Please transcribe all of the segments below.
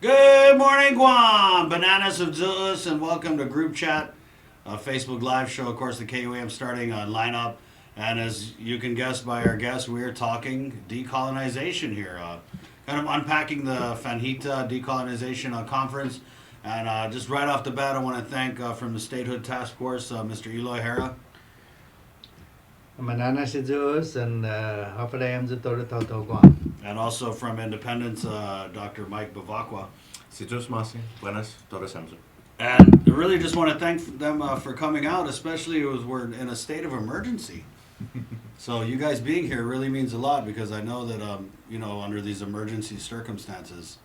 Good morning, Guam! Bananas of Zulus, and welcome to GroupChat, a Facebook Live show. Of course, the KUAM starting on lineup. And as you can guess by our guests, we are talking decolonization here. Kind of unpacking the Fanjita Decolonization Conference. And just right off the bat, I want to thank from the Statehood Task Force, Mr. Eloy Hara. Manana si Diyos and hapayam sa Toro Guam. And also from Independence, Dr. Mike Bevacqua. Citrus Masi, buenas, todos Samson. And I really just want to thank them for coming out, especially as we're in a state of emergency. So you guys being here really means a lot because I know that, under these emergency circumstances,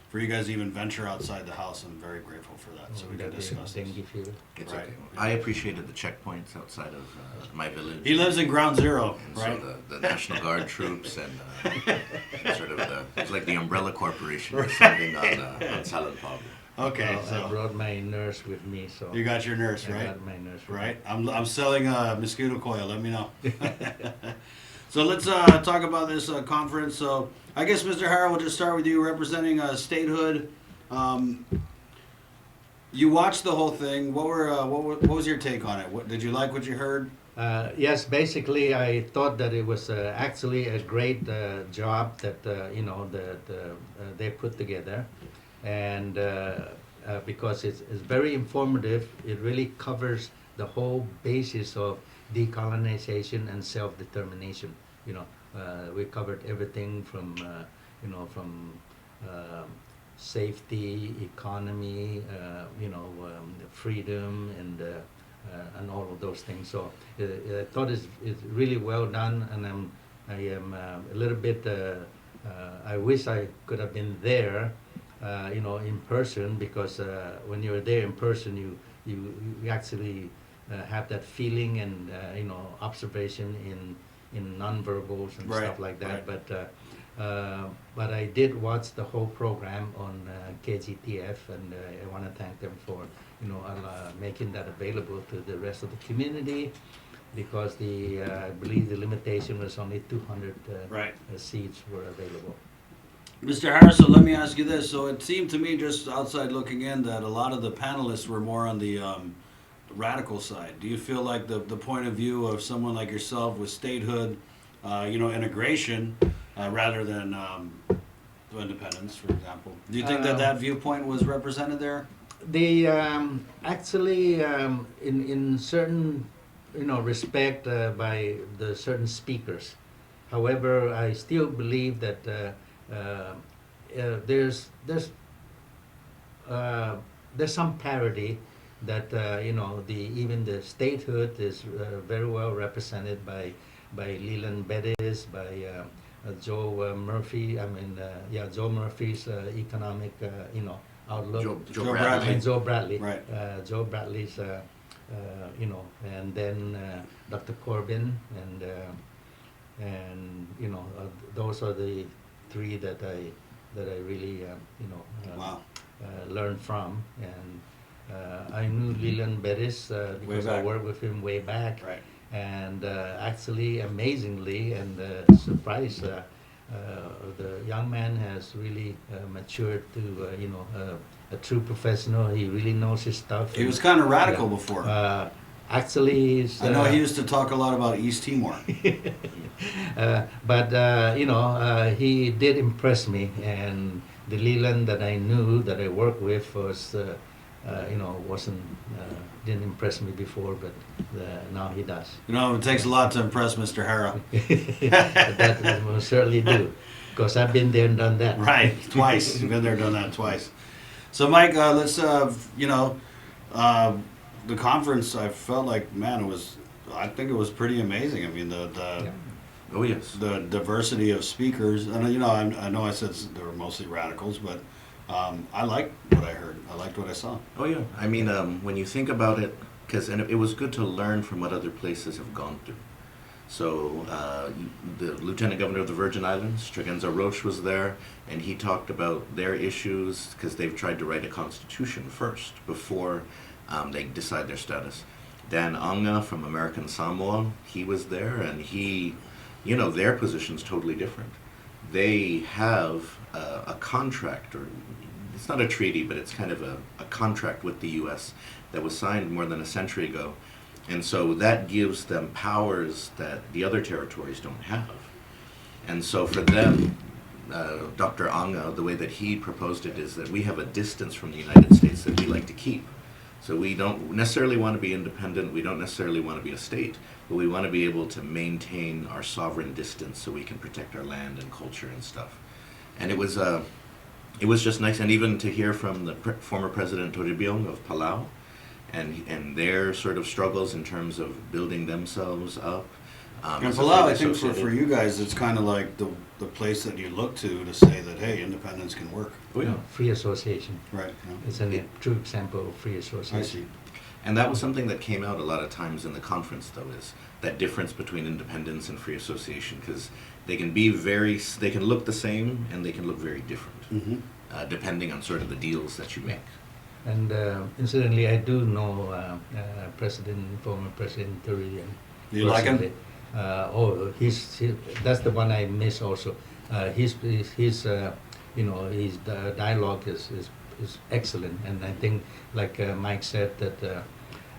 for you guys to even venture outside the house, I'm very grateful for that. So we can discuss this. It's Right. okay. I appreciated the checkpoints outside of my village. He lives in Ground Zero, And right? so the National Guard troops and sort of it's like the umbrella corporation descending on Salad Pablo. Okay, I so brought my nurse with me, so you got your nurse, I right? got my nurse with Right. I'm selling a mosquito coil. Let me know. So let's talk about this conference. So I guess Mr. Hara, we'll just start with you representing statehood. You watched the whole thing. What was your take on it? Did you like what you heard? Yes, basically, I thought that it was actually a great job that they put together, and because it's very informative, it really covers the whole basis of decolonization and self-determination. We covered everything from safety, economy, freedom, and all of those things. So I thought it's really well done, and I am a little bit. I wish I could have been there, in person, because when you're there in person, you actually have that feeling and observation in nonverbals and Right, stuff like that. right. But I did watch the whole program on KGTF, and I want to thank them for making that available to the rest of the community, because I believe the limitation was only 200 Right. seats were available. Mr. Harris, so let me ask you this. So it seemed to me, just outside looking in, that a lot of the panelists were more on the radical side. Do you feel like the point of view of someone like yourself with statehood, integration, rather than independence, for example? Do you think that viewpoint was represented there? The actually in certain respect by the certain speakers. However, I still believe that there's some parity that even the statehood is very well represented by Leland Bettis, by Joe Murphy. Joe Murphy's economic outlook. Joe Bradley. And Joe Bradley. Right. Joe Bradley's, and then Dr. Corbin, and those are the three that I really Wow. learned from. And I knew Leland Bettis because I back. worked with him way back. Right. And actually, amazingly, and surprised, the young man has really matured to a true professional. He really knows his stuff. He was kind of radical before. Actually, he's, I know he used to talk a lot about East Timor. but he did impress me, and the Leland that I knew, that I worked with, was didn't impress me before, but now he does. It takes a lot to impress Mr. Hara. That will certainly do, because I've been there and done that. Right, twice. You've been there, done that twice. So, Mike, let's, the conference, I felt like, man, I think it was pretty amazing. I mean, Yeah. Oh yes. the diversity of speakers, and I know I said they were mostly radicals, but I liked what I heard. I liked what I saw. Oh yeah. I mean, when you think about it, and it was good to learn from what other places have gone through. So the Lieutenant Governor of the Virgin Islands, Tregenza Roche, was there, and he talked about their issues because they've tried to write a constitution first before they decide their status. Dan Anga from American Samoa, he was there, and their position's totally different. They have a contract, or it's not a treaty, but it's kind of a contract with the U.S. that was signed more than a century ago. And so that gives them powers that the other territories don't have. And so for them, Dr. Anga, the way that he proposed it is that we have a distance from the United States that we like to keep. So we don't necessarily want to be independent, we don't necessarily want to be a state, but we want to be able to maintain our sovereign distance so we can protect our land and culture and stuff. And it was just nice, and even to hear from the former President Toribio of Palau, and their sort of struggles in terms of building themselves up. And as a Palau, I fairly think associated- for you guys, it's kind of like the place that you look to say that, hey, independence can work. Oh, yeah. Free association. Right. Yeah. It's a true example of free association. I see. And that was something that came out a lot of times in the conference, though, is that difference between independence and free association, because they can be they can look the same and they can look very different, Mm-hmm. depending on sort of the deals that you make. And incidentally, I do know former President Toribio. Do you like him? That's the one I miss also. His dialogue is excellent, and I think, like Mike said, that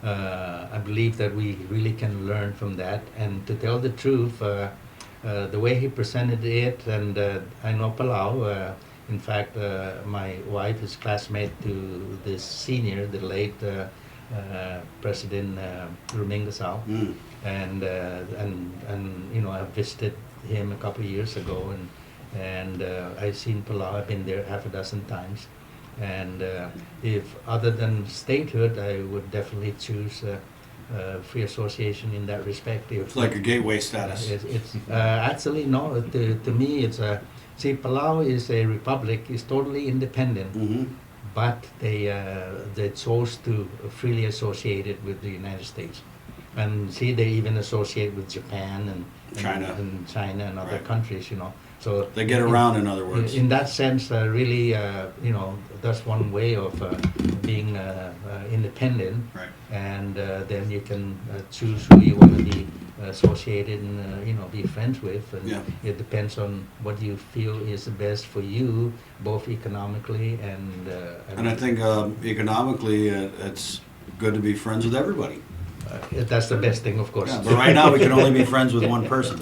I believe that we really can learn from that. And to tell the truth, the way he presented it, and I know Palau. In fact, my wife is classmate to this senior, the late President Rumingasao. Mm. And I visited him a couple of years ago, and I've seen Palau. I've been there half a dozen times, and if other than statehood, I would definitely choose free association in that respect. It's like a gateway status. It's actually no. To me, it's a Palau is a republic. It's totally independent. Mm-hmm. But they chose to freely associate it with the United States, and they even associate with Japan and China and other Right. countries, So They get around, in other words. in that sense, really, that's one way of being independent, Right. and then you can choose who you want to be associated and be friends with, and Yeah. it depends on what you feel is the best for you, both economically And I think economically, it's good to be friends with everybody. that's the best thing, of course. Yeah, but right now, we can only be friends with one person.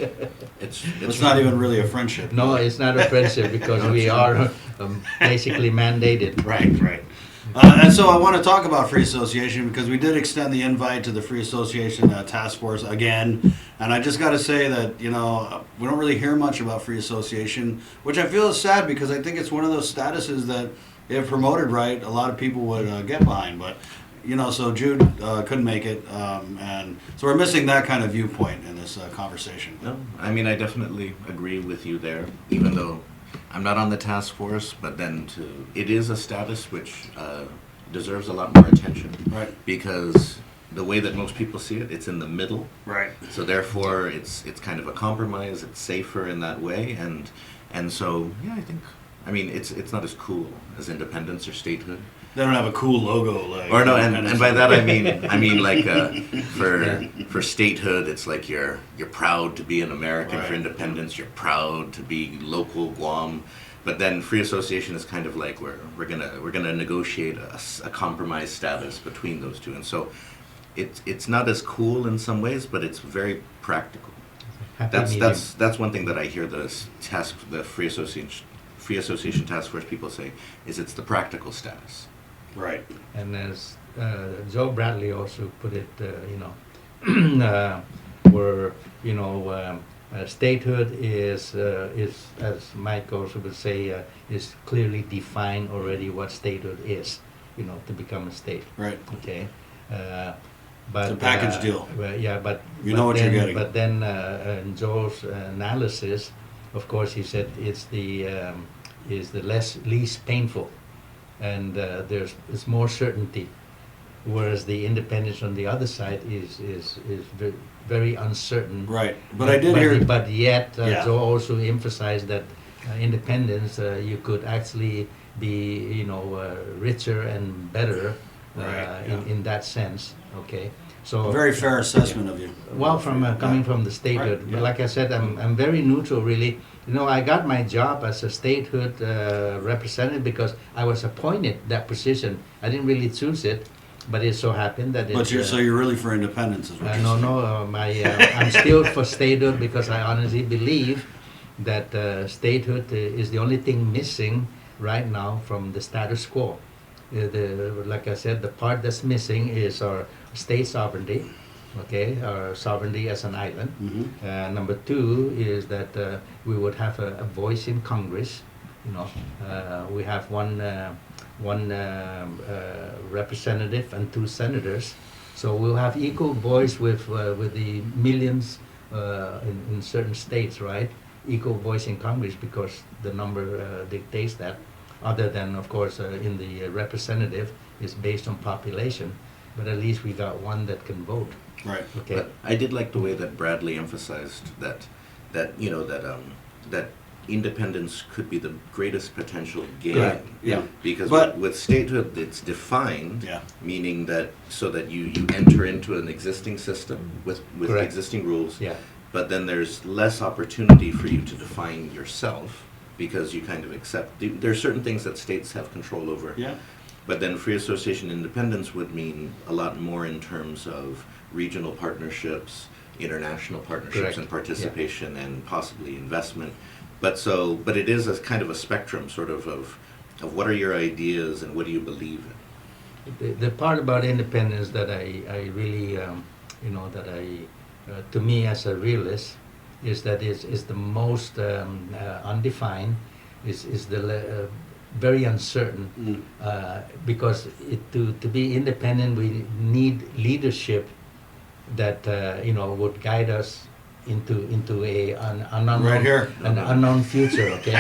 It's not even really a friendship. No, it's not a friendship because we are basically mandated. Right. And so I want to talk about free association because we did extend the invite to the free association task force again. And I just got to say that, we don't really hear much about free association, which I feel is sad because I think it's one of those statuses that, if promoted right, a lot of people would get behind. But, so Jude couldn't make it. And so we're missing that kind of viewpoint in this conversation. No, I mean, I definitely agree with you there, even though I'm not on the task force, but then it is a status which deserves a lot more attention. Right. Because the way that most people see it, it's in the middle. Right. So therefore, it's kind of a compromise. It's safer in that way, and so yeah, I mean, it's not as cool as independence or statehood. They don't have a cool logo. Or no, and by that I mean like for statehood, it's like you're proud to be an American. Right. For independence, you're proud to be local Guam. But then free association is kind of like we're gonna negotiate a compromise status between those two, and so it's not as cool in some ways, but it's very practical. That's one thing that I hear the free association task force people say is it's the practical status. Right. And as Joe Bradley also put it, where statehood is as Mike also would say, is clearly defined already what statehood is, to become a state. Right. Okay. But It's a package deal. Well, yeah, but You know what you're getting. But then in Joe's analysis, of course, he said it's the least painful, and it's more certainty, whereas the independence on the other side is very uncertain. Right. But I did hear. But yet, Yeah. Joe also emphasized that independence, you could actually be, richer and better Right, yeah. in that sense. Okay, So A very fair assessment of you. well, from coming from the statehood, Right, but yeah. like I said, I'm very neutral, really. You know, I got my job as a statehood representative because I was appointed that position. I didn't really choose it, but it so happened that But it. so you're really for independence, is what you're No, saying. no, I'm still for statehood because I honestly believe that statehood is the only thing missing right now from the status quo. Like I said, the part that's missing is our state sovereignty, okay, our sovereignty as an island. Mhm. Number two is that we would have a voice in Congress. You know, we have one representative and two senators, so we'll have equal voice with the millions in certain states, right? Equal voice in Congress because the number dictates that. Other than, of course, in the representative is based on population, but at least we got one that can vote. Right. Okay. But I did like the way that Bradley emphasized that independence could be the greatest potential gain. Right. Yeah. Because But- with statehood, it's defined, Yeah. meaning that so that you enter into an existing system with Correct. existing rules, Yeah. but then there's less opportunity for you to define yourself because you kind of accept. There are certain things that states have control over. Yeah. But then free association independence would mean a lot more in terms of regional partnerships, international partnerships, Correct. and participation, and possibly investment. But it is a kind of a spectrum, sort of what are your ideas and what do you believe in. The part about independence that I really, to me as a realist, is that is the most undefined, is very uncertain, because to be independent we need leadership that would guide us into an unknown Right here. an unknown future. Okay,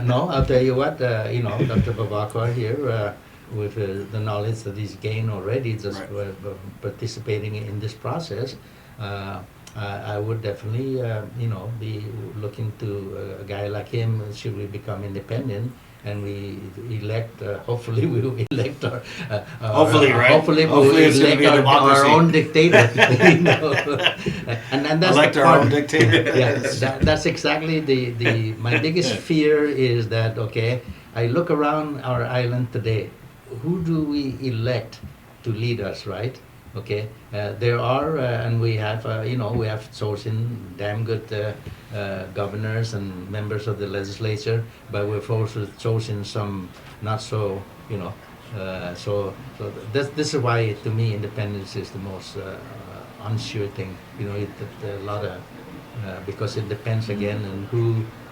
no, I'll tell you what, Dr. Bevacqua here. With the knowledge that he's gained already, just Right. participating in this process, I would definitely, be looking to a guy like him. Should we become independent and we elect? Hopefully, we will elect our. Hopefully, right? Hopefully, Hopefully we'll it's gonna elect be a our democracy. own dictator. And that's Elect the our part. own dictator. Yeah, that's exactly the my biggest fear is that, okay, I look around our island today. Who do we elect to lead us, right? Okay, there are, and we have, we have chosen damn good governors and members of the legislature, but we've also chosen some not so, so this is why, to me, independence is the most unsure thing. A lot of, because it depends again on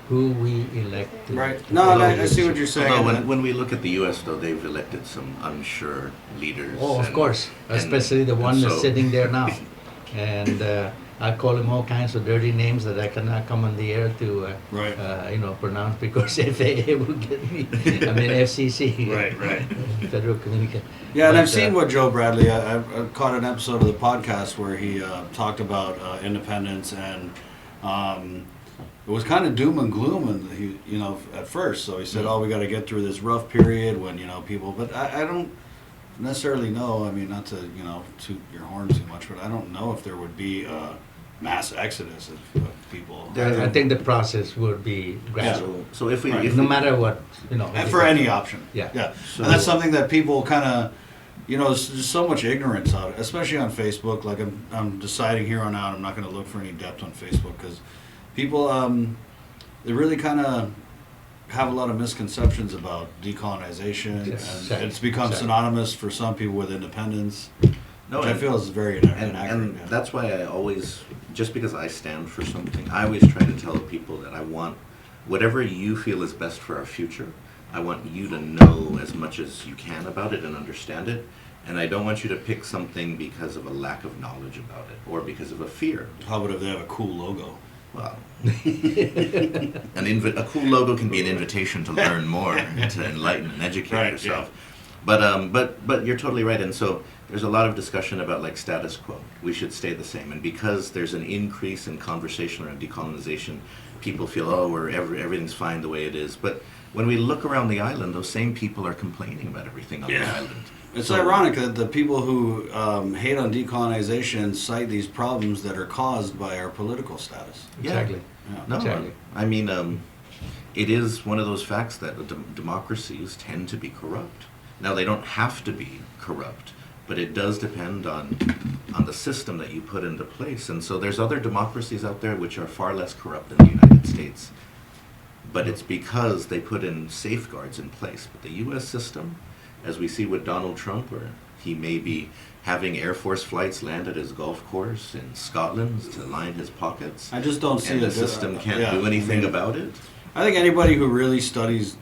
who we elect to. Right. to No, follow I see what leadership. you're saying. Although and when we look at the U.S., though, they've elected some unsure leaders. Oh, of and- course, and- especially the and one that's so- sitting there now. And I call him all kinds of dirty names that I cannot come on the air to, Right. pronounce because FAA will get me. I mean, FCC. Right, right. Federal Communication. Yeah, and But, I've seen what Joe Bradley. I caught an episode of the podcast where he talked about independence, and it was kind of doom and gloom, and he, at first. So he said, "Oh, we got to get through this rough period when people." But I don't necessarily know. I mean, not to toot your horn too much, but I don't know if there would be a mass exodus of people. I think the process would be gradual. So if we, Right. if No we- matter what, And for any option. Yeah. Yeah. So- And that's something that people kind of, there's just so much ignorance of it, especially on Facebook. Like I'm deciding here on out, I'm not going to look for any depth on Facebook because people, they really kind of have a lot of misconceptions about decolonization, Yes. and it's become Exactly. synonymous for some people with independence, No, which I and- feel is very and, inaccurate. and yeah. that's why I always, just because I stand for something, I always try to tell people that I want whatever you feel is best for our future. I want you to know as much as you can about it and understand it. And I don't want you to pick something because of a lack of knowledge about it or because of a fear. How about if they have a cool logo? Well, a cool logo can be an invitation to learn more, to enlighten and educate Right, yourself. But you're totally right. And so there's a lot of discussion about like status quo. We should stay the same. And because there's an increase in conversation around decolonization, people feel, oh, everything's fine the way it is. But when we look around the island, those same people are complaining about everything on the Yeah. island. It's So- ironic that the people who hate on decolonization cite these problems that are caused by our political status. Yeah. Exactly. Yeah. No, Exactly. I mean, it is one of those facts that democracies tend to be corrupt. Now, they don't have to be corrupt, but it does depend on the system that you put into place. And so there's other democracies out there which are far less corrupt than the United States. But it's because they put in safeguards in place. But the U.S. system, as we see with Donald Trump, where he may be having Air Force flights land at his golf course in Scotland to line his pockets, I just don't see and the it. system can't Yeah, do anything I mean, about it. I think anybody who really studies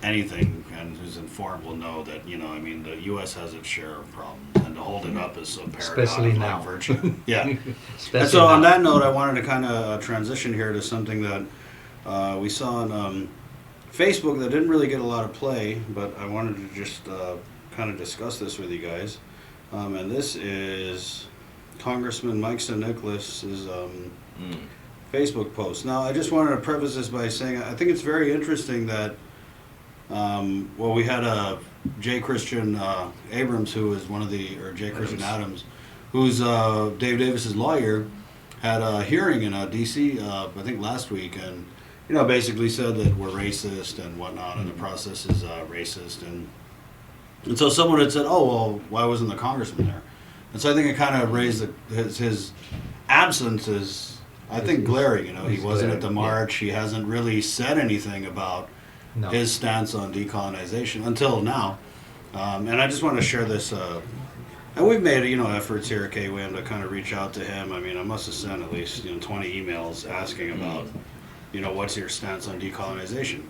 anything and who's informed will know that, you know, I mean, the U.S. has its share of problems, and to hold it up is a Especially paradigm now. like virtue. Yeah. Especially And so on now. that note, I wanted to kind of transition here to something that we saw on Facebook that didn't really get a lot of play, but I wanted to just kind of discuss this with you guys. And this is Congressman Mike St. Nicholas's Facebook post. Now, I just wanted to preface this by saying I think it's very interesting that, well, we had J. Christian Abrams, who is one of the, or J. Christian Adams, who's Dave Davis's lawyer, had a hearing in D.C. I think last week, and you know, basically said that we're racist and whatnot, and the process is racist, and so someone had said, "Oh, well, why wasn't the congressman there?" And so I think it kind of raised his absence is, I think, glaring. You know, he It's wasn't at glaring, the yeah. march. He hasn't really said anything about No. his stance on decolonization until now. And I just want to share this. And we've made, you know, efforts here at KWM to kind of reach out to him. I mean, I must have sent at least, you know, 20 emails asking about, you know, what's your stance on decolonization.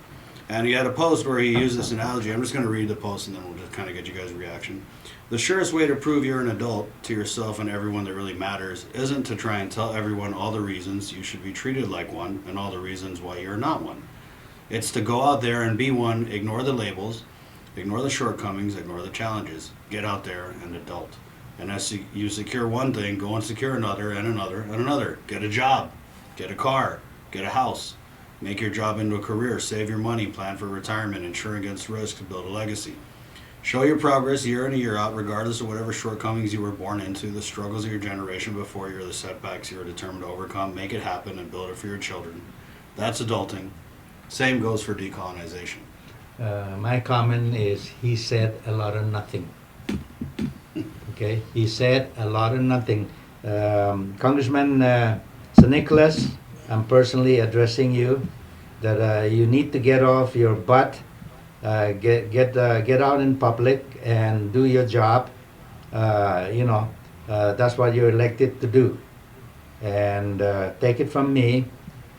And he had a post where he used this analogy. I'm just going to read the post and then we'll just kind of get you guys' reaction. The surest way to prove you're an adult to yourself and everyone that really matters isn't to try and tell everyone all the reasons you should be treated like one and all the reasons why you're not one. It's to go out there and be one, ignore the labels, ignore the shortcomings, ignore the challenges. Get out there and adult. And as you secure one thing, go and secure another and another and another. Get a job, get a car, get a house. Make your job into a career, save your money, plan for retirement, insure against risk, build a legacy. Show your progress year in and year out, regardless of whatever shortcomings you were born into, the struggles of your generation before you, or the setbacks you are determined to overcome. Make it happen and build it for your children. That's adulting. Same goes for decolonization. My comment is he said a lot of nothing. Okay, he said a lot of nothing. Congressman St. Nicholas, I'm personally addressing you that you need to get off your butt, get out in public and do your job. You know, that's what you're elected to do. And take it from me,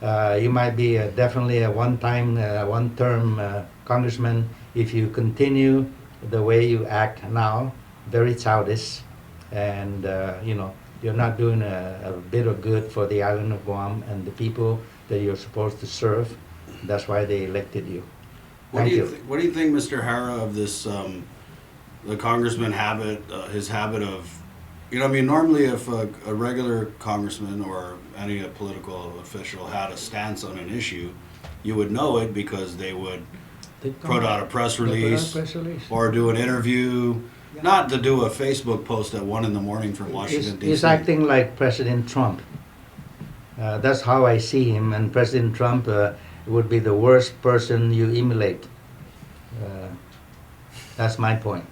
you might be definitely a one-term congressman if you continue the way you act now, very childish, and you know, you're not doing a bit of good for the island of Guam and the people that you're supposed to serve. That's why they elected you. Thank you. What do you think, Mr. Hara, of this, the congressman habit, his habit of, you know, I mean, normally if a regular congressman or any political official had a stance on an issue, you would know it because they would put out a press release or do an interview, not to do a Facebook post at 1 a.m. from Washington, D.C. He's acting like President Trump. That's how I see him, and President Trump would be the worst person you emulate. That's my point.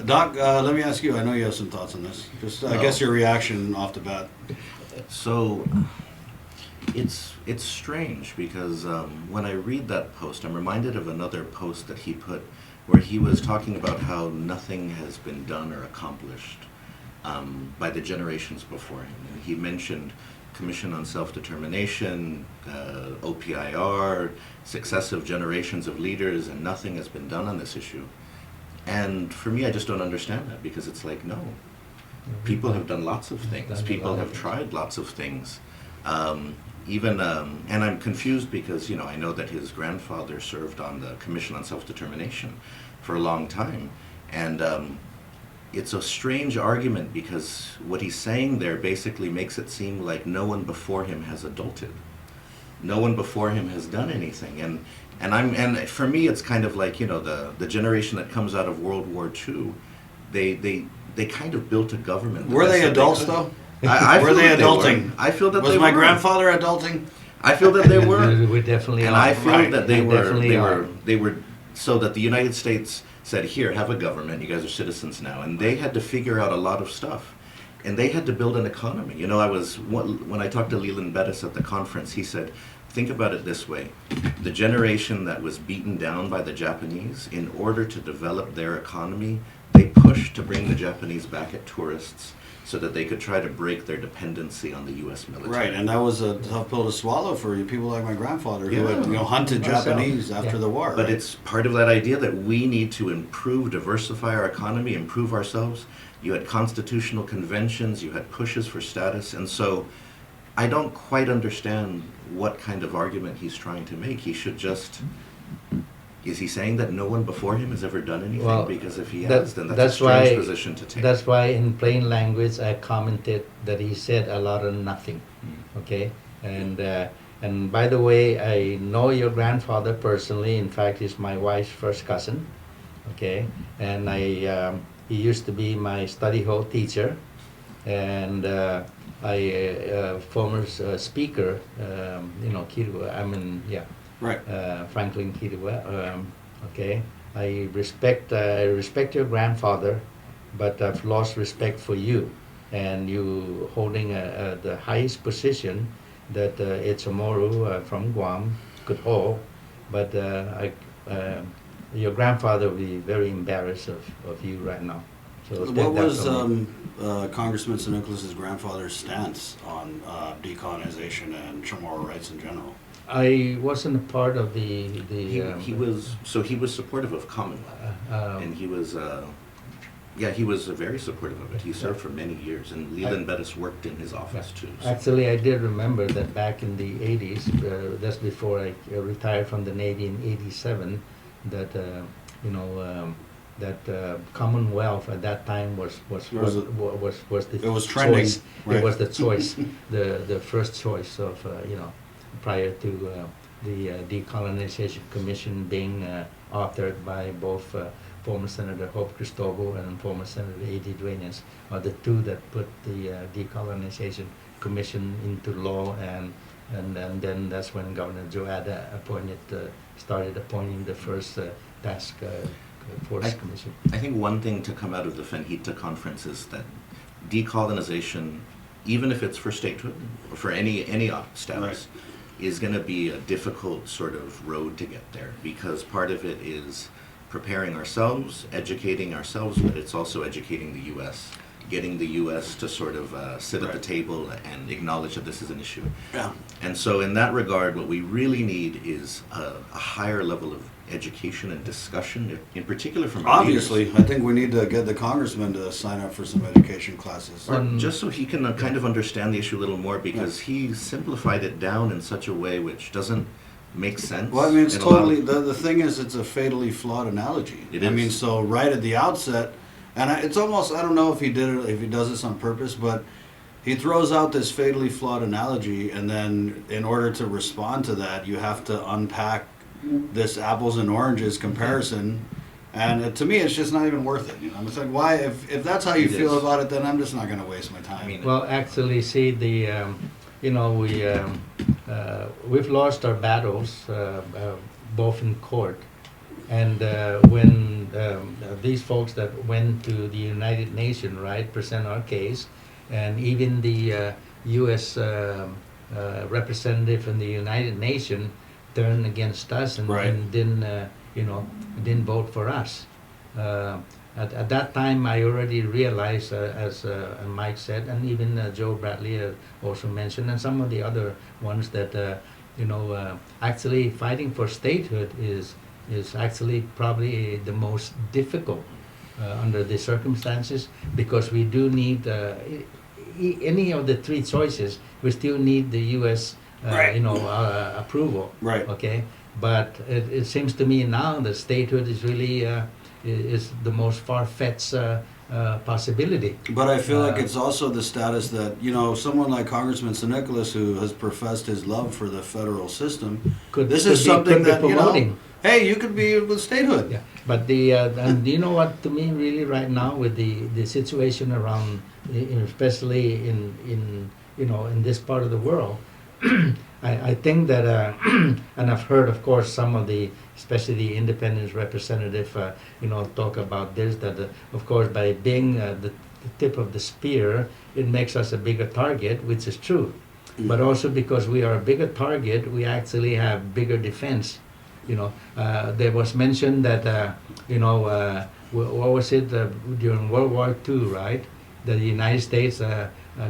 Doc, let me ask you, I know you have some thoughts on this. Just, I guess your reaction off the bat. So it's strange because when I read that post, I'm reminded of another post that he put where he was talking about how nothing has been done or accomplished by the generations before him. And he mentioned Commission on Self-Determination, OPIR, successive generations of leaders, and nothing has been done on this issue. And for me, I just don't understand that because it's like, no. People have done lots of things. People have tried lots of things. And I'm confused because, you know, I know that his grandfather served on the Commission on Self-Determination for a long time. And it's a strange argument because what he's saying there basically makes it seem like no one before him has adulted. No one before him has done anything. And for me, it's kind of like, the generation that comes out of World War II, they kind of built a government. Were they adults, though? Were they adulting? I feel that was they my were. grandfather adulting? I feel that they were. We definitely and are. I feel Right. that they Definitely were so that the United States said, here, have a government, you guys are citizens now, and they had to figure out a lot of stuff, and they had to build an economy. When I talked to Leland Bettis at the conference, he said, think about it this way, the generation that was beaten down by the Japanese, in order to develop their economy, they pushed to bring the Japanese back as tourists, so that they could try to break their dependency on the U.S. military. Right, and that was a tough pill to swallow for you people like my grandfather who Yeah. had hunted Myself. Japanese after Yeah. the war. But right? it's part of that idea that we need to improve, diversify our economy, improve ourselves. You had constitutional conventions, you had pushes for status, and so I don't quite understand what kind of argument he's trying to make. He should just... Is he saying that no one before him has ever done anything? Well, Because if he that- has, then that's that's a strange why- position to take. That's why in plain language I commented that he said a lot of nothing. Okay, and by the way, I know your grandfather personally. In fact, he's my wife's first cousin. Okay, and he used to be my study hall teacher, and former speaker. Kirua. right. Franklin Kirua. Okay, I respect your grandfather, but I've lost respect for you, and you holding the highest position that Itzamoru from Guam could hold, but your grandfather will be very embarrassed of you right now. So What was from me. Congressman Sanuclus's grandfather's stance on decolonization and Chamorro rights in general? I wasn't a part of the. He was supportive of Commonwealth, and he was very supportive of it. He served for many years, and Leland Bettis worked in his office too. So. Actually, I did remember that back in the 80s, that's before I retired from the Navy in '87, that Commonwealth at that time was the It was trending, choice. right. It was the choice, the first choice of prior to the Decolonization Commission being authored by both former Senator Hope Cristobal and former Senator A.D. Duenas, are the two that put the Decolonization Commission into law, and then that's when Governor Joada started appointing the first task force commission. I think one thing to come out of the FENHITA conference is that decolonization, even if it's for statehood or for any status, is going to be a difficult sort of road to get there, because part of it is preparing ourselves, educating ourselves, but it's also educating the U.S., getting the U.S. to sort of sit at the table and acknowledge that this is an issue. Yeah. And so in that regard, what we really need is a higher level of education and discussion, in particular from our Obviously, leaders. I think we need to get the congressman to sign up for some education classes. Or just so he can kind of understand the issue a little more, because he simplified it down in such a way which doesn't make sense. Well, I mean, it's in a lot totally, of- the thing is, it's a fatally flawed analogy. It I is. mean, so right at the outset, and it's almost, I don't know if he does this on purpose, but he throws out this fatally flawed analogy, and then in order to respond to that, you have to unpack this apples and oranges comparison, and to me, it's just not even worth it. It's like, why, if that's how you It feel is. about it, then I'm just not going to waste my time. I mean, Well, actually, see, we've lost our battles both in court, and when these folks that went to the United Nations, right, present our case, and even the U.S. Representative in the United Nations turned against us and, Right. and didn't vote for us. At that time, I already realized, as Mike said, and even Joe Bradley also mentioned, and some of the other ones, that actually fighting for statehood is actually probably the most difficult under the circumstances, because we do need any of the three choices. We still need the U.S. Right. Approval. Right. Okay, but it seems to me now that statehood is really is the most far-fetched possibility. But I feel like Uh, it's also the status that, someone like Congressman San Nicolas, who has professed his love for the federal system, this is something that, promoting. hey, you could be with statehood. Yeah, but and you know what? To me, really, right now with the situation around, especially in this part of the world, I think that and I've heard, of course, some of the, especially the independence representative, talk about this. That of course, by being the tip of the spear, it makes us a bigger target, which is true. But also because we are a bigger target, we actually have bigger defense. There was mentioned that what was it during World War II, right? That the United States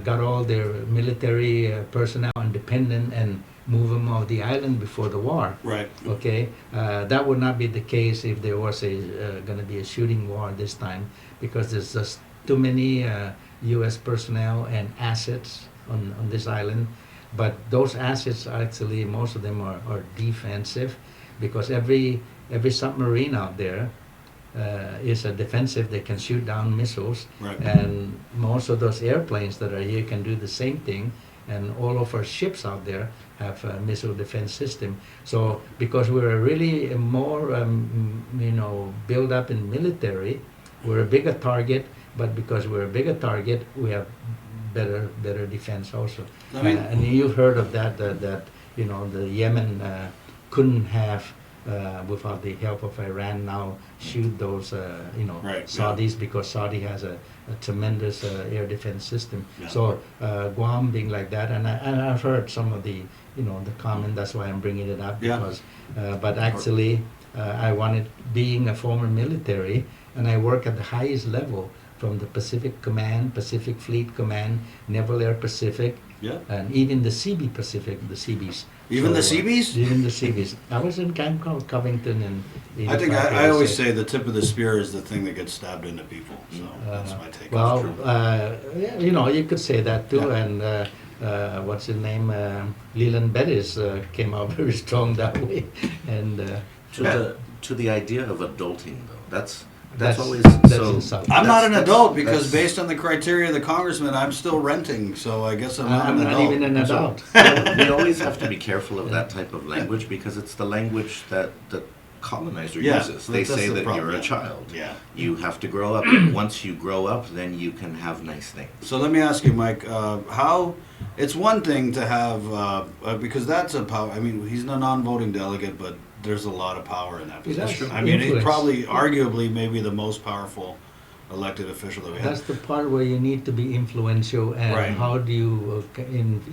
got all their military personnel independent and move them off the island before the war. Right. Okay, that would not be the case if there was going to be a shooting war this time, because there's just too many U.S. personnel and assets on this island. But those assets actually, most of them are defensive, because every submarine out there is a defensive. They can shoot down missiles, Right. and most of those airplanes that are here can do the same thing. And all of our ships out there have a missile defense system. So because we're really more, built up in military, we're a bigger target. But because we're a bigger target, we have better defense also. I mean- And you've heard of that the Yemen couldn't have, without the help of Iran, now shoot those Right, Saudis, because Saudi has a tremendous air defense system. Yeah. So Guam being like that, and I've heard some of the the comment. That's why I'm bringing it up, Yeah. because but actually I wanted, being a former military, and I work at the highest level, from the Pacific Command, Pacific Fleet Command, Naval Air Pacific, Yeah. and even the CB Pacific, the CBs. Even the CBs? Even the CBs. I was in Camp Covington and I think I always say the tip of the spear is the thing that gets stabbed into people. So that's my take on it. Well, you could say that too. Yeah. And what's his name? Leland Bettis came out very strong that way. And To the idea of adulting, though, that's always so. insulting. I'm not an That's- adult because that's- based on the criteria of the congressman, I'm still renting. So I guess I'm not I'm an not adult. even an adult. We always have to be careful of that type of language, because it's the language that the colonizer Yeah, uses. They that's say the that problem, you're a yeah. child. Yeah. You have to grow up. Once you grow up, then you can have nice things. So let me ask you, Mike, how it's one thing to have, because that's a power, I mean, he's a non-voting delegate, but there's a lot of power in that That's position. true. I mean, he's Influence. probably, arguably, maybe the most powerful elected official that we have. That's the part where you need to be influential, and Right. how do you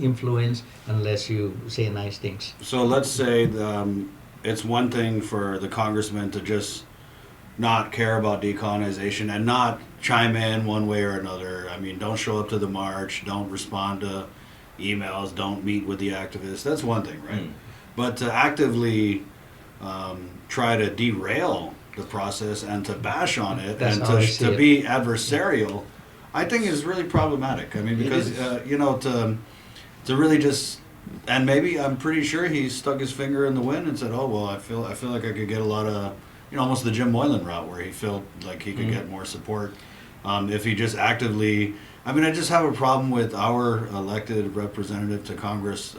influence unless you say nice things? So let's say it's one thing for the congressman to just not care about decolonization and not chime in one way or another. I mean, don't show up to the march, don't respond to emails, don't meet with the activists. That's one thing, right? But to actively try to derail the process and to bash on it That's and how I see to it. be adversarial, I think is really problematic. I mean, because to really just, and maybe I'm pretty sure he stuck his finger in the wind and said, "Oh well, I feel like I could get a lot of, almost the Jim Moylan route where he felt like he could get more support if he just actively." I mean, I just have a problem with our elected representative to Congress,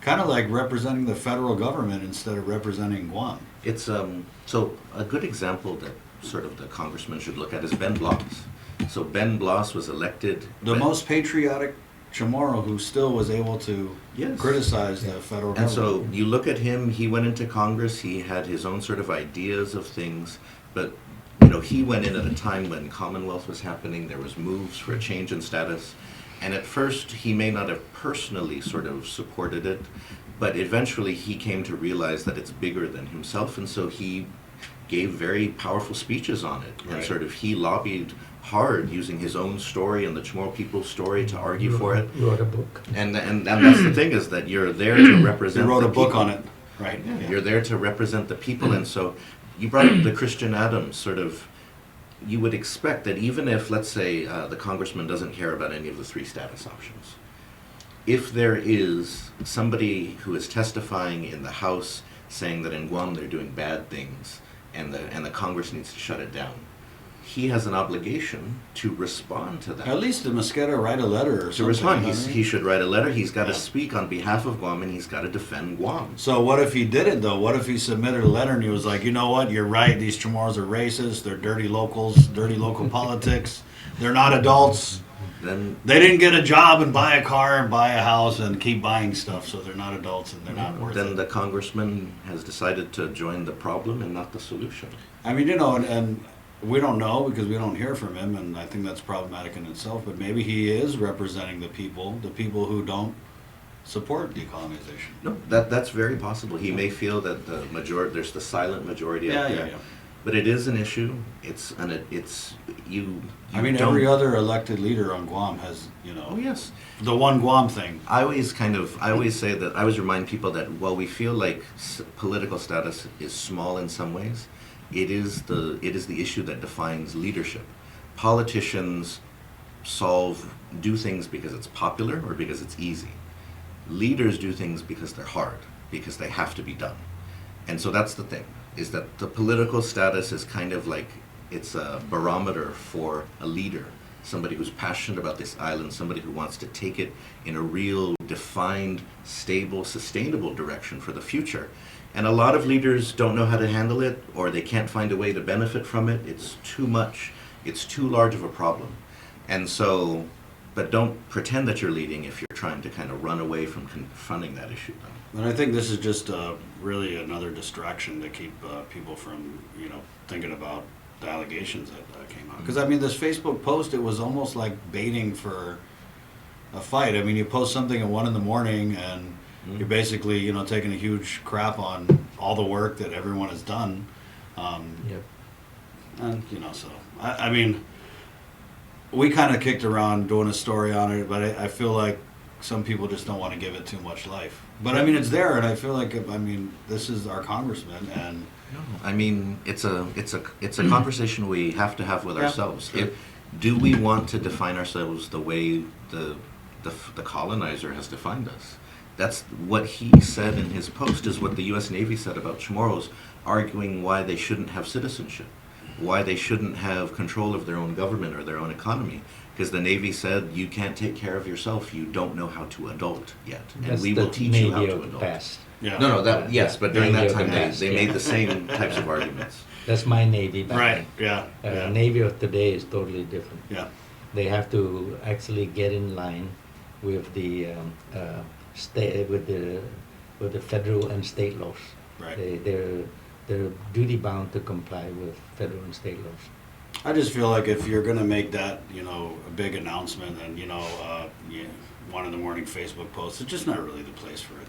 kind of like representing the federal government instead of representing Guam. It's so a good example that sort of the congressman should look at is Ben Bloss. So Ben Bloss was elected. The most patriotic Chamorro who still was able to Yes. criticize the federal And government. so you look at him, he went into Congress, he had his own sort of ideas of things, but he went in at a time when Commonwealth was happening, there was moves for a change in status, and at first he may not have personally sort of supported it, but eventually he came to realize that it's bigger than himself, and so he gave very powerful speeches on it, and Right. sort of he lobbied hard using his own story and the Chamorro people's story to argue for it. Wrote a book. And that's the thing, is that you're there to He represent wrote the a book people. on it, right? Yeah, you're there to represent the people, and so you brought up the Christian Adams sort of. You would expect that even if, let's say, the congressman doesn't care about any of the three status options, if there is somebody who is testifying in the House saying that in Guam they're doing bad things and the Congress needs to shut it down, he has an obligation to respond to that. At least the Mosqueda write a letter or To something. respond, you know what I mean? he should write a letter. He's got to Yeah. speak on behalf of Guam, and he's got to defend Guam. So what if he did it though? What if he submitted a letter and he was like, you know what, you're right, these Chamorros are racist, they're dirty locals, dirty local politics, they're not adults. Then They didn't get a job and buy a car and buy a house and keep buying stuff, so they're not adults and they're not worth then it. the congressman has decided to join the problem and not the solution. I mean, you know, and we don't know because we don't hear from him, and I think that's problematic in itself, but maybe he is representing the people who don't support decolonization. No, that's very possible. He may feel that there's the silent majority out there. But it is an issue. I mean, don't- every other elected leader on Guam has, you know, Oh yes. the one Guam thing. I always say that I always remind people that while we feel like political status is small in some ways, it is the issue that defines leadership. Politicians do things because it's popular or because it's easy. Leaders do things because they're hard, because they have to be done. And so that's the thing, is that the political status is kind of like, it's a barometer for a leader, somebody who's passionate about this island, somebody who wants to take it in a real defined, stable, sustainable direction for the future. And a lot of leaders don't know how to handle it, or they can't find a way to benefit from it. It's too much. It's too large of a problem. And so, but don't pretend that you're leading if you're trying to kind of run away from confronting that issue. And I think this is just really another distraction to keep people from, you know, thinking about the allegations that came out. Because, I mean, this Facebook post, it was almost like baiting for a fight. I mean, you post something at 1 a.m. and you're basically, you know, taking a huge crap on all the work that everyone has done. Yep. And, you know, so, I mean, we kind of kicked around doing a story on it, but I feel like some people just don't want to give it too much life. But, I mean, it's there, and I feel like, this is our congressman, and... No, I mean, it's a conversation we have to have with Yeah, ourselves. sure. Do we want to define ourselves the way the colonizer has defined us? That's what he said in his post, is what the U.S. Navy said about Chamorros, arguing why they shouldn't have citizenship, why they shouldn't have control of their own government or their own economy. Because the Navy said, you can't take care of yourself, you don't know how to adult yet, and That's we the will teach you how Navy to of the adult. past. Yeah. No, yes, but during Navy that of the time past, they yeah. made the same types of arguments. That's my Navy back Right, then. yeah. Navy of today is totally different. Yeah. They have to actually get in line with the with the federal and state laws. Right. They're duty bound to comply with federal and state laws. I just feel like if you're gonna make that, you know, a big announcement and, you know, 1 a.m. Facebook post, it's just not really the place for it.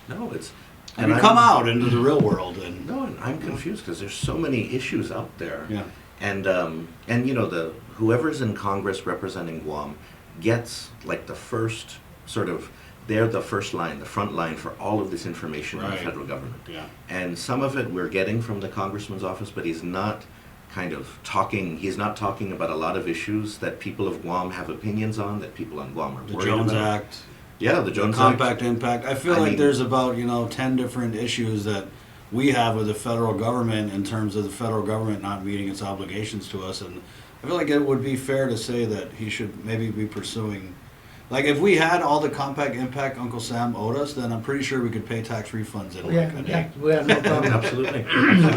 No, it's. I mean, come out into the real world and... No, and I'm confused because there's so many issues out there. Yeah. And you know, whoever's in Congress representing Guam gets like the first sort of, they're the first line, the front line for all of this information in the Right. federal government. Yeah. And some of it we're getting from the congressman's office, but he's not talking about a lot of issues that people of Guam have opinions on, that people on Guam are The worried Jones about. Act, Yeah, the the Jones Act. Compact Impact. I feel I like mean- there's about, you know, 10 different issues that we have with the federal government in terms of the federal government not meeting its obligations to us. And I feel like it would be fair to say that he should maybe be pursuing... Like, if we had all the Compact Impact Uncle Sam owed us, then I'm pretty sure we could pay tax refunds in like a day. we have no problem. Absolutely.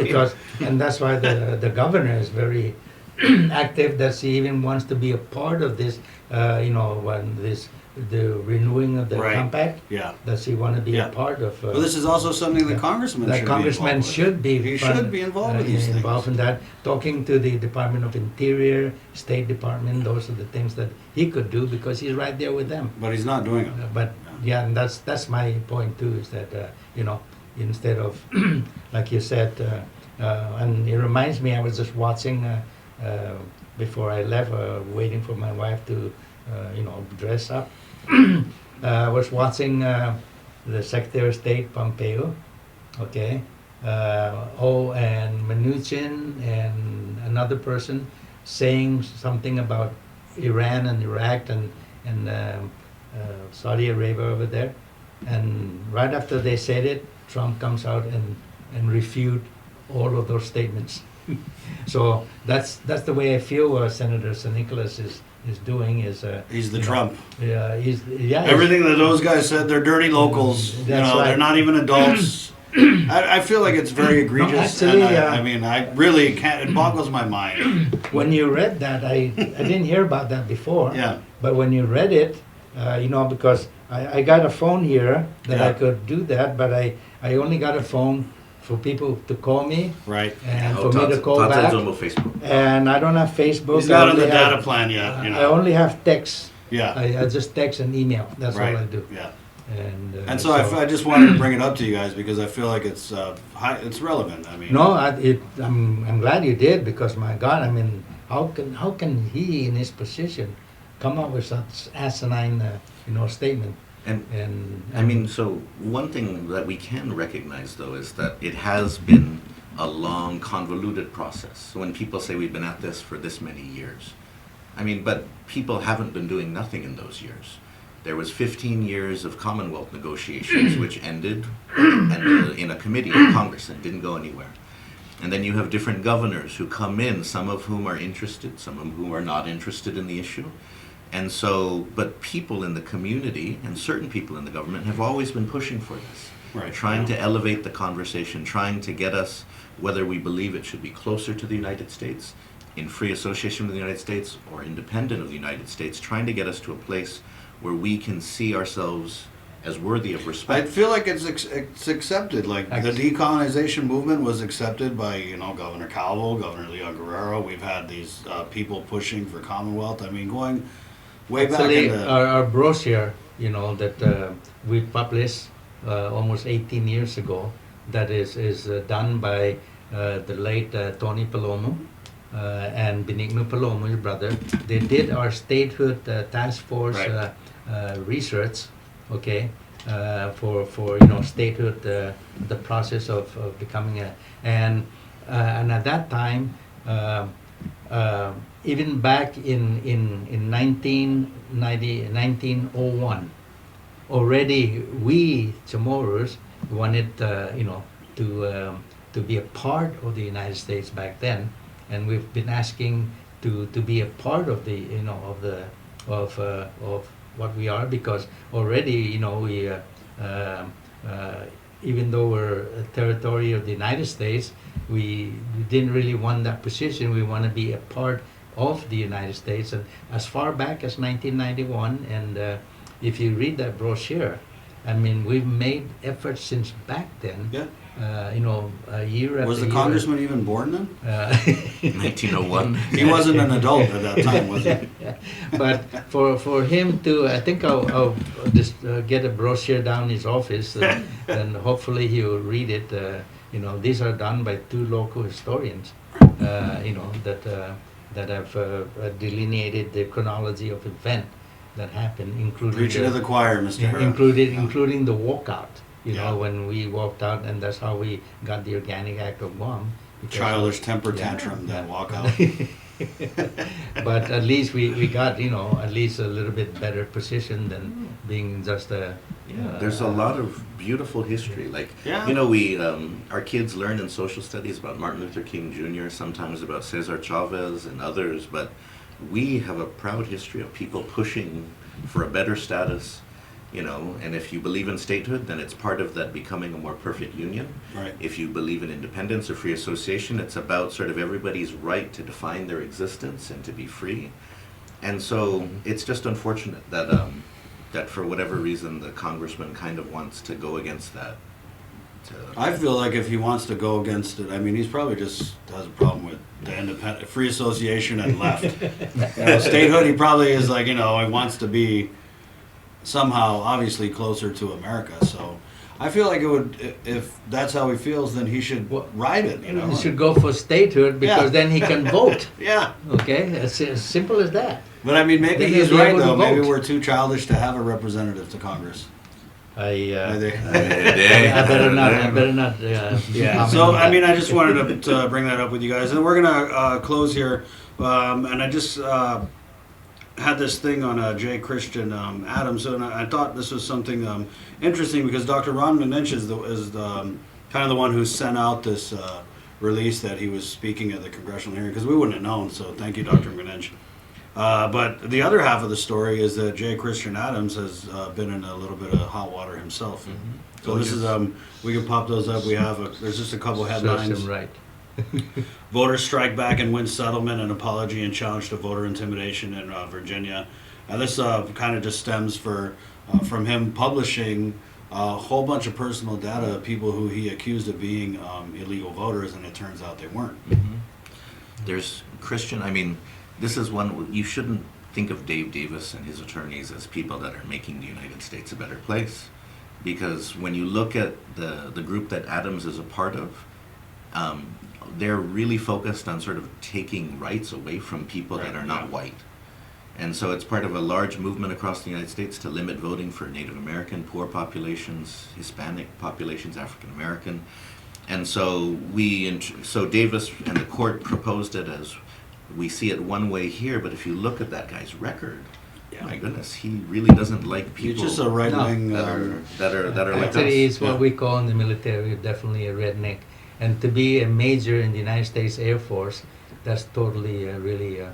Because, and that's why the governor is very active, that he even wants to be a part of this, the renewing of the Right. compact, Yeah. that he want to be Yeah. a part of. But this is also something the Yeah. congressman The should congressman be involved with. should be. He should be involved with these involved things. in that, talking to the Department of Interior, State Department, those are the things that he could do because he's right there with them. But he's not doing it. But yeah, and that's my point too, is that instead of like you said, and it reminds me, I was just watching before I left, waiting for my wife to dress up. I was watching the Secretary of State Pompeo, okay, and Mnuchin and another person saying something about Iran and Iraq and Saudi Arabia over there, and right after they said it, Trump comes out and refute all of those statements. So that's the way I feel. Senator San Nicolas is doing is. He's the you know, Trump. Yeah, he's Everything that those guys said, they're dirty locals. You That's know, right. they're not even adults. I feel like it's very egregious. actually, and I mean, I really can't. It boggles my mind. When you read that, I didn't hear about that before. Yeah. But when you read it, you know, because I got a phone here that I Yeah. could do that, but I only got a phone for people to call me Right. and for me to call Todd's back. on Facebook. And I don't have Facebook. He's not I on the only have- data plan yet. You I know. only have text. Yeah. I just text and email. That's Right. all I do. Yeah. And So I just wanted to bring it up to you guys because I feel like it's it's relevant. I mean. no, I'm glad you did because my God, I mean, how can he in his position come up with such asinine statement? And I mean, so one thing that we can recognize, though, is that it has been a long, convoluted process. When people say we've been at this for this many years, I mean, but people haven't been doing nothing in those years. There was 15 years of Commonwealth negotiations, which ended in a committee of Congress and didn't go anywhere. And then you have different governors who come in, some of whom are interested, some of whom are not interested in the issue. And so, but people in the community and certain people in the government have always been pushing for this. Right. Trying to elevate the conversation, trying to get us, whether we believe it should be closer to the United States, in free association with the United States, or independent of the United States, trying to get us to a place where we can see ourselves as worthy of I respect. feel like it's accepted. Like the decolonization movement was accepted by Governor Calvo, Governor Leon Guerrero. We've had these people pushing for Commonwealth. I mean, going way Actually, back in the our brochure, that we published almost 18 years ago, that is done by the late Tony Palomo and Benigno Palomo, his brother. They did our statehood task force Right. research, okay, for statehood, the process of becoming and at that time. Even back in 1901, already we Chamorros wanted to be a part of the United States back then, and we've been asking to be a part of the of what we are, because already we even though we're a territory of the United States, we didn't really want that position. We want to be a part of the United States, and as far back as 1991. And if you read that brochure, I mean, we've made efforts since back then. Yeah. A year after Was the year. congressman even born then? 1901. He wasn't an adult at that time, was he? But for him to, I think I'll just get a brochure down his office, and hopefully he'll read it. These are done by two local historians, that have delineated the chronology of event that happened, including Preaching to the choir, Mr. Hara. including the walkout. Yeah. When we walked out, and that's how we got the Organic Act of Guam. because- Childish temper Yeah. tantrum, that walkout. But at least we got at least a little bit better position than being just a. There's a lot of beautiful history. Like, Yeah. we, our kids learn in social studies about Martin Luther King Jr., sometimes about Cesar Chavez and others, but we have a proud history of people pushing for a better status, and if you believe in statehood, then it's part of that becoming a more perfect union. Right. If you believe in independence or free association, it's about sort of everybody's right to define their existence and to be free. And so it's just unfortunate that that for whatever reason the congressman kind of wants to go against that. I feel like if he wants to go against it, I mean, he's probably just has a problem with the independent free association and left. Statehood, he probably is like, he wants to be somehow obviously closer to America. So I feel like it would, if that's how he feels, then he should ride it. He should go for statehood because then he can vote. Yeah. Okay, it's as simple as that. But I mean, maybe Then he's he'll be right able to though. Maybe vote. we're too childish to have a representative to Congress. I better better not. Yeah. comment So on I that. mean, I just wanted to bring that up with you guys, and we're gonna close here. And I just had this thing on J. Christian Adams, and I thought this was something interesting because Dr. Ron Menench is the kind of the one who sent out this released that he was speaking at the congressional hearing, because we wouldn't have known. So thank you, Dr. Menench. But the other half of the story is that J. Christian Adams has been in a little bit of hot water himself. So this is we can pop those up. We have there's just a couple headlines. Serves him right. Voters strike back and win settlement and apology and challenge to voter intimidation in Virginia. And this kind of just stems from him publishing a whole bunch of personal data of people who he accused of being illegal voters, and it turns out they weren't. There's Christian, I mean, this is one, you shouldn't think of Dave Davis and his attorneys as people that are making the United States a better place. Because when you look at the group that Adams is a part of, they're really focused on sort of taking rights away from people that are not white. And so it's part of a large movement across the United States to limit voting for Native American, poor populations, Hispanic populations, African American. And so so Davis and the court proposed it as, we see it one way here, but if you look at that guy's record, my goodness, he really doesn't like people. He's just a right wing that are like Actually, us. it's what we call in the military definitely a redneck. And to be a major in the United States Air Force, that's totally really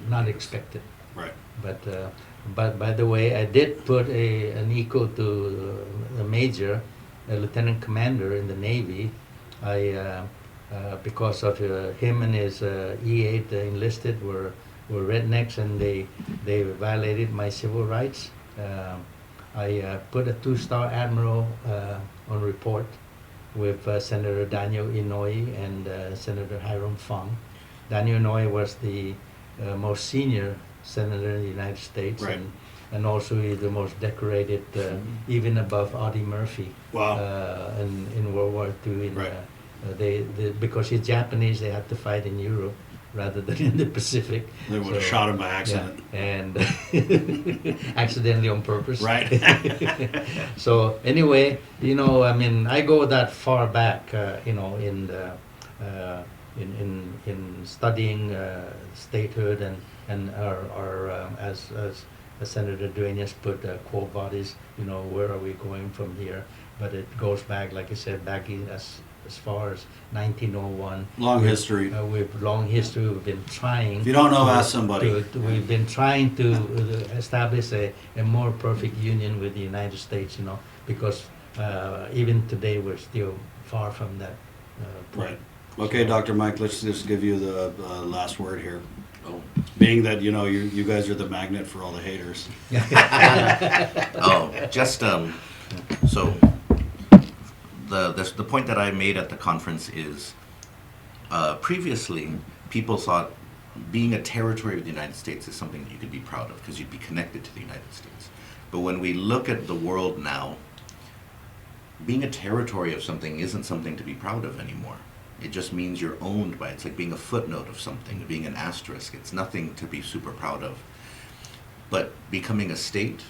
not expected. Right. But by the way, I did put an equal to a major, a lieutenant commander in the Navy. Because of him and his E8 enlisted were rednecks, and they violated my civil rights. I put a 2-star admiral on report with Senator Daniel Inouye and Senator Hiram Fong. Daniel Inouye was the most senior senator in the United States, right. and also he's the most decorated, even above Audie Murphy. Wow. In World War II. Right. Because he's Japanese, they had to fight in Europe rather than in the Pacific. They would have shot him by accident. Yeah, and accidentally on purpose. Right. So anyway, I mean, I go that far back, in studying statehood and our as Senator Duenas put quo vadis, where are we going from here? But it goes back, like I said, back as far as 1901. Long history. We've long history. We've been trying. If you don't know, ask somebody. We've been trying to establish a more perfect union with the United States, because even today we're still far from that point. Right. Okay, Dr. Mike, let's just give you the last word here. Oh. Being that, you guys are the magnet for all the haters. So the point that I made at the conference is previously people thought being a territory of the United States is something that you could be proud of because you'd be connected to the United States. But when we look at the world now, being a territory of something isn't something to be proud of anymore. It just means you're owned by it. It's like being a footnote of something, being an asterisk. It's nothing to be super proud of. But becoming a state,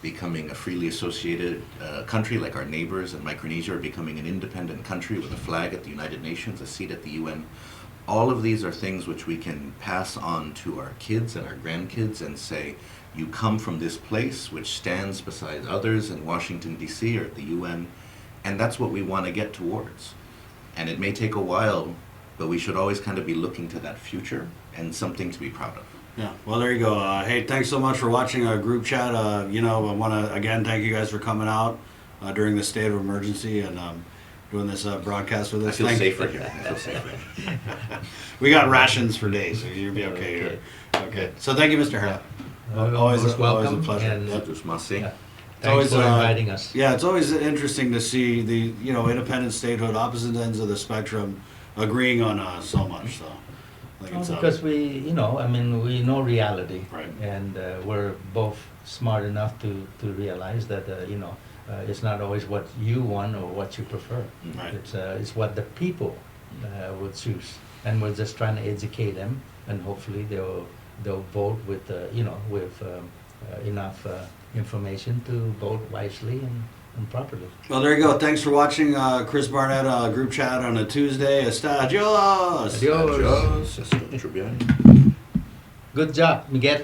becoming a freely associated country like our neighbors in Micronesia, or becoming an independent country with a flag at the United Nations, a seat at the UN, all of these are things which we can pass on to our kids and our grandkids and say, you come from this place which stands beside others in Washington, D.C. or at the UN, and that's what we want to get towards. And it may take a while, but we should always kind of be looking to that future and something to be proud of. Yeah, well, there you go. Hey, thanks so much for watching our group chat. I want to, again, thank you guys for coming out during the state of emergency and doing this broadcast with us. I feel safer here. I feel safer. We got rations for days, so you'll be okay here. Okay. So thank you, Mr. Hara. Always a pleasure. And, Just must see. Thanks for inviting us. Yeah, it's always interesting to see the independent statehood, opposite ends of the spectrum, agreeing on so much. So, I think Because we know reality, right. And we're both smart enough to realize that it's not always what you want or what you prefer. Right. It's what the people will choose, and we're just trying to educate them, and hopefully they'll vote with enough information to vote wisely and properly. Well, there you go. Thanks for watching Chris Barnett group chat on a Tuesday. Adios. Adios. Adios. Good job, Miguel.